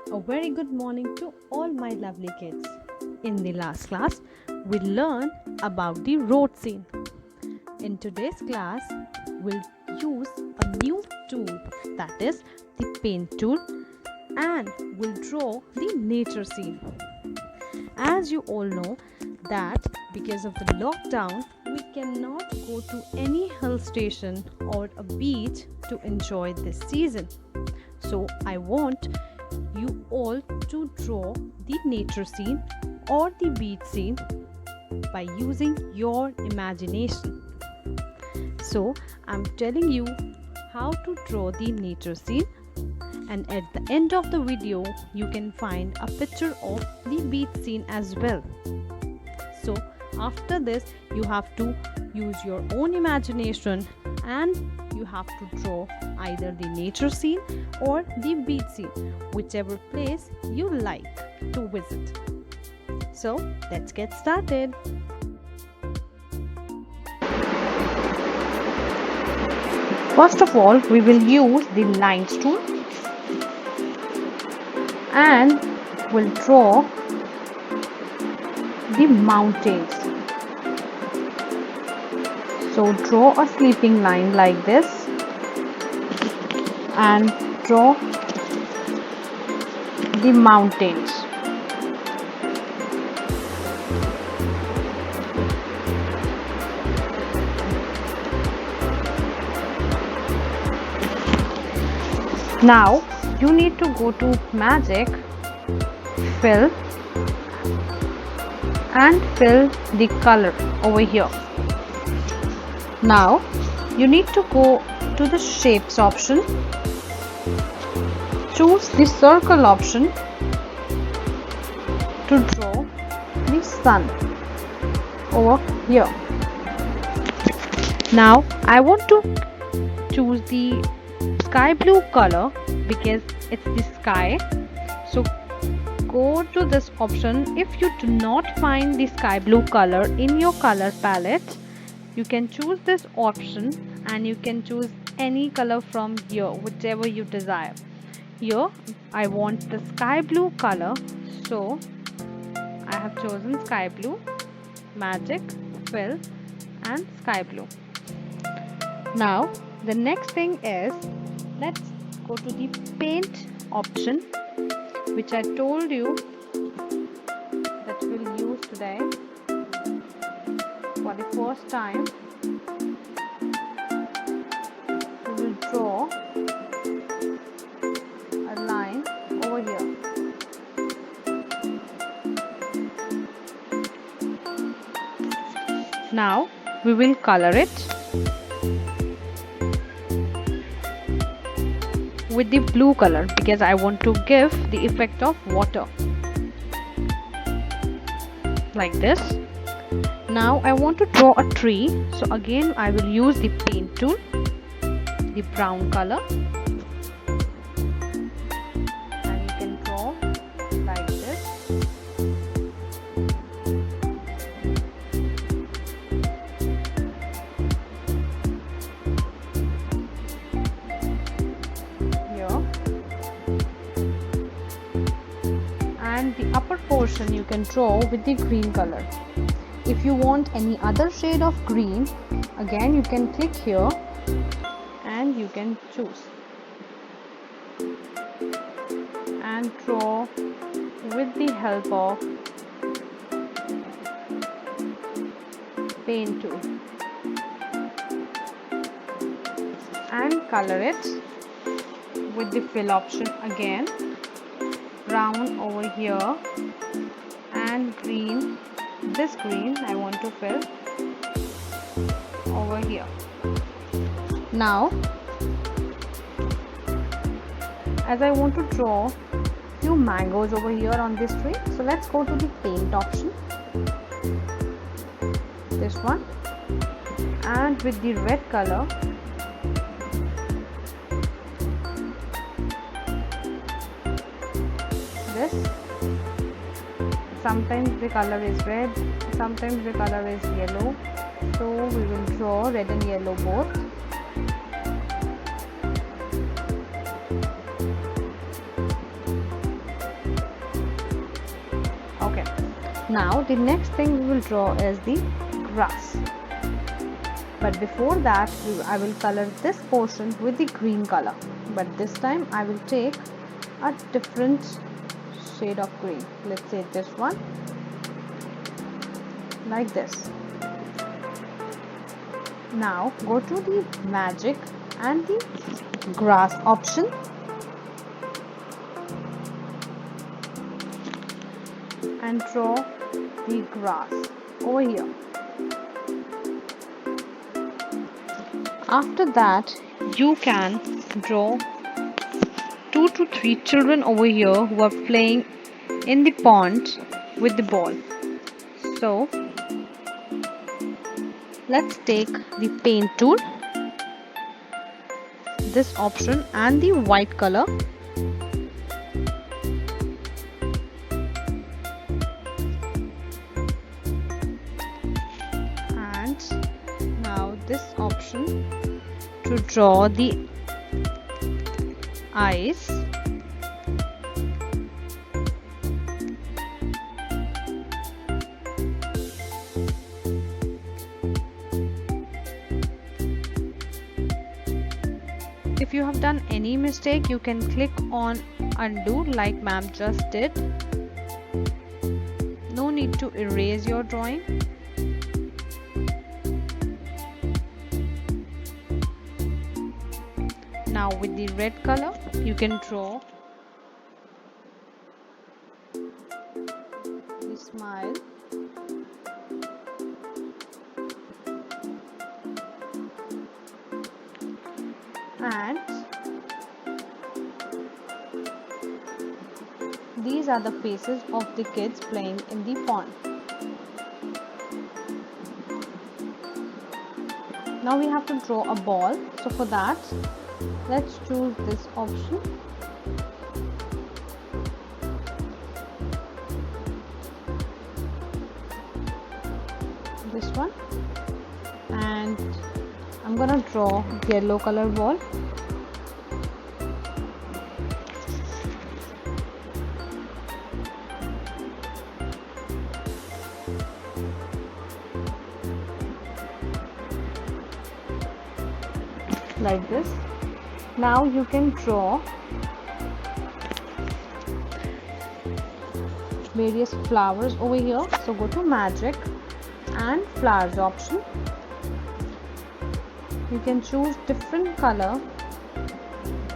A very good morning to all my lovely kids. In the last class, we learned about the road scene. In today's class, we'll use a new tool, that is the paint tool, and we'll draw the nature scene. As you all know that because of the lockdown, we cannot go to any hill station or a beach to enjoy this season. So I want you all to draw the nature scene or the beach scene by using your imagination. So I'm telling you how to draw the nature scene, and at the end of the video you can find a picture of the beach scene as well. So after this you have to use your own imagination and you have to draw either the nature scene or the beach scene, whichever place you like to visit. So let's get started. First of all, we will use the lines tool and we'll draw the mountains. So draw a sleeping line like this and draw the mountains. Now you need to go to magic, fill and fill the color over here. Now you need to go to the shapes option, choose the circle option to draw the sun over here. Now I want to choose the sky blue color because it's the sky. So go to this option. If you do not find the sky blue color in your color palette, you can choose this option and you can choose any color from here, whichever you desire. Here I want the sky blue color, so I have chosen sky blue, magic, fill and sky blue. Now the next thing is, let's go to the paint option, which I told you that we'll use today for the first time. We will draw a line over here. Now we will color it with the blue color because I want to give the effect of water like this. Now I want to draw a tree, so again I will use the paint tool, the brown color, and you can draw like this. And the upper portion you can draw with the green color. If you want any other shade of green, again you can click here and you can choose and draw with the help of paint tool and color it with the fill option again. Brown over here and green, this green I want to fill over here. Now as I want to draw few mangoes over here on this tree, so let's go to the paint option, this one, and with the red color this. Sometimes the color is red, sometimes the color is yellow, so we will draw red and yellow both. Now the next thing we will draw is the grass. But before that, I will color this portion with the green color. But this time I will take a different shade of green. Let's say this one, like this. Now go to the magic and the grass option. And draw the grass over here. After that, you can draw 2 to 3 children over here who are playing in the pond with the ball. So let's take the paint tool, this option, and the white color. And now this option to draw the eyes. If you have done any mistake, you can click on undo like ma'am just did. No need to erase your drawing. Now with the red color, you can draw the smile. And these are the faces of the kids playing in the pond. Now we have to draw a ball. So for that, let's choose this option. This one. And I'm gonna draw yellow color ball. Like this. Now you can draw various flowers over here. So go to magic and flowers option. You can choose different color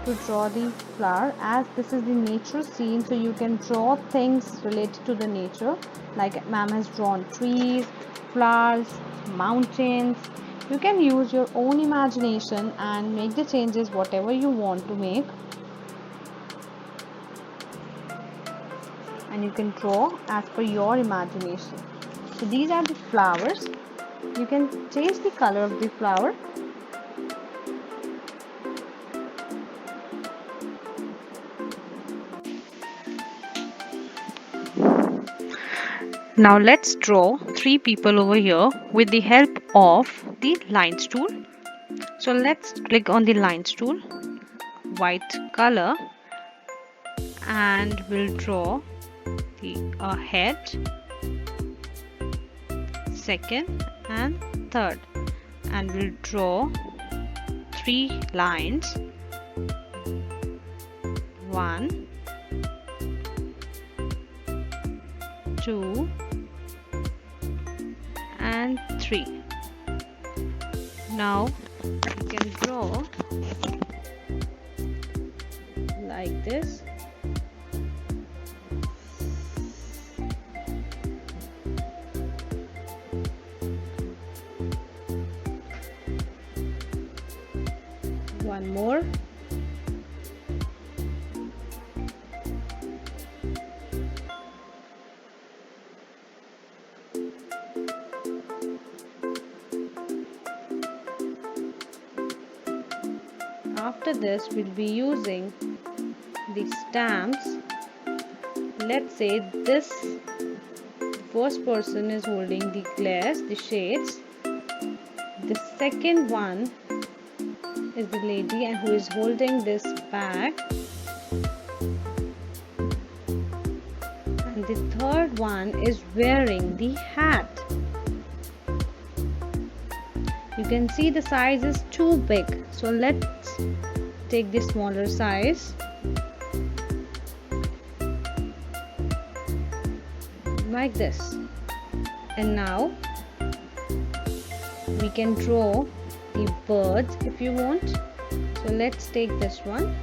to draw the flower, as this is the nature scene, so you can draw things related to the nature, like ma'am has drawn trees, flowers, mountains. You can use your own imagination and make the changes whatever you want to make, and you can draw as per your imagination. So these are the flowers. You can change the color of the flower. Now let's draw 3 people over here with the help of the lines tool. So let's click on the lines tool, white color, and we'll draw the head, second and third, and we'll draw 3 lines, 1, 2 and 3. Now you can draw like this. One more. After this, we'll be using the stamps. Let's say this first person is holding the glass, the shades. The second one is the lady and who is holding this bag. And the third one is wearing the hat. You can see the size is too big, so let's take the smaller size. Like this. And now we can draw the birds if you want. So let's take this one.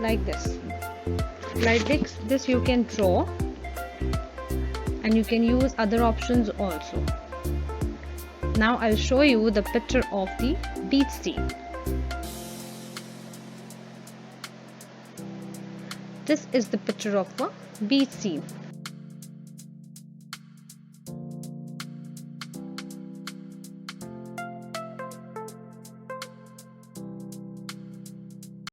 Like this. Like this you can draw, and you can use other options also. Now I'll show you the picture of the beach scene. This is the picture of a beach scene.